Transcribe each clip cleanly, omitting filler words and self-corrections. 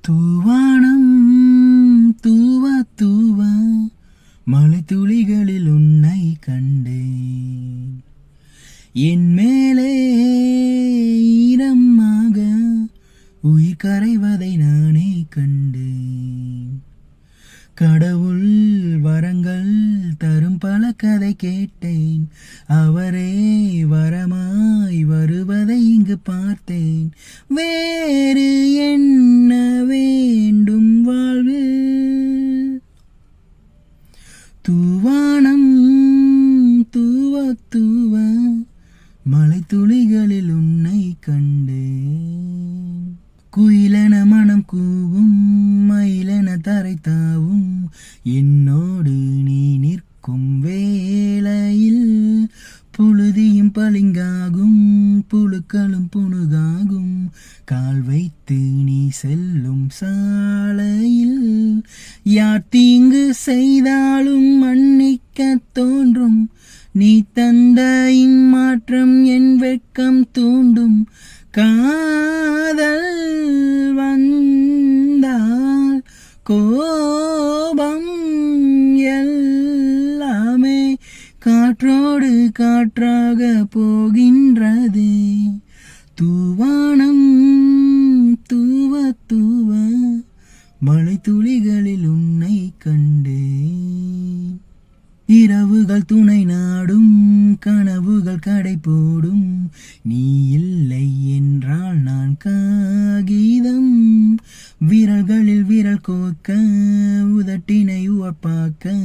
தூவானம் தூவ தூவ மழை துளிகளில் உன்னை கண்டேன். என் மேலே ஈரமாக உயிர் கரைவதை நானே கண்டேன். கடவுள் வரங்கள் தரும் பல கதை கேட்டேன். அவரே வரமாய் வருவதை இங்கு பார்த்தேன். வேறு என்ன வேண்டும் வாழ்வில்? தூவானம் தூவ தூவ மழை துளிகளில் உன்னை கண்டேன். குயிலென மனம் கூவும், மயிலென தரை தாவும், என்னோடு நீ நிற்கும் வேளையில் புழுதியும் பளிங்காகும், புழுக்களும் புணுகாகும். கால் வைத்து நீ செல்லும் சாலையில் யார் தீங்கு செய்தாலும் மன்னிக்க தோன்றும். நீ தந்த இம்மாற்றம் என் வெட்கம் தூண்டும். காதல் வந்தால் கோபம் எல்லாமே காற்றோடு காற்றாக போகின்றதே. தூவானம் தூவ தூவ மழை துளிகளில் உன்னை கண்டேன். இரவுகள் துணை நாடும், கனவுகள் கடை போடும். நீ இல்லை என்றால் நான் காகிதம். விரல்களில் விரல் கோக்க, உதட்டினை உவப்பாக்க.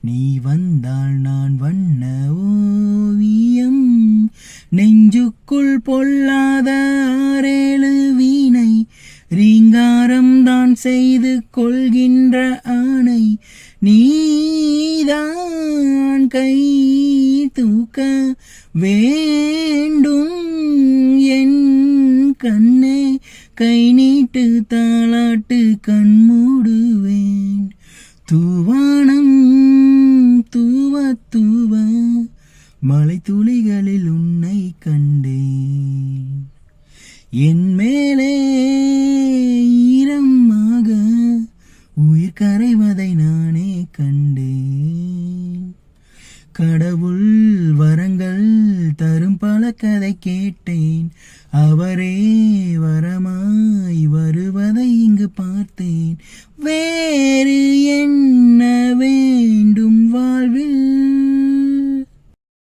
நீ வந்தால் நான் வண்ண ஓவியம். நெஞ்சுக்குள் பொல்லாத ஆறேழு வீணை, ரீங்காரம் தான் செய்து கொள்கின்ற ஆணை. நீதான் கை தூக்க வேண்டும் என் கண்ணே. கை நீட்டு தாளாட்டு கண் மூடுவேன். தூவானம் தூவ தூவ மழை துளிகளில் உன்னை கண்டேன். என் மேலே ஈரமாக உயிர் கரைவதை நானே கண்டேன். கடவுள் வரங்கள் தரும் பல கதை கேட்டேன். அவரே வரமாய் வருவதை இங்கு பார்த்தேன். வேறு என்ன வேண்டும் வாழ்வில்?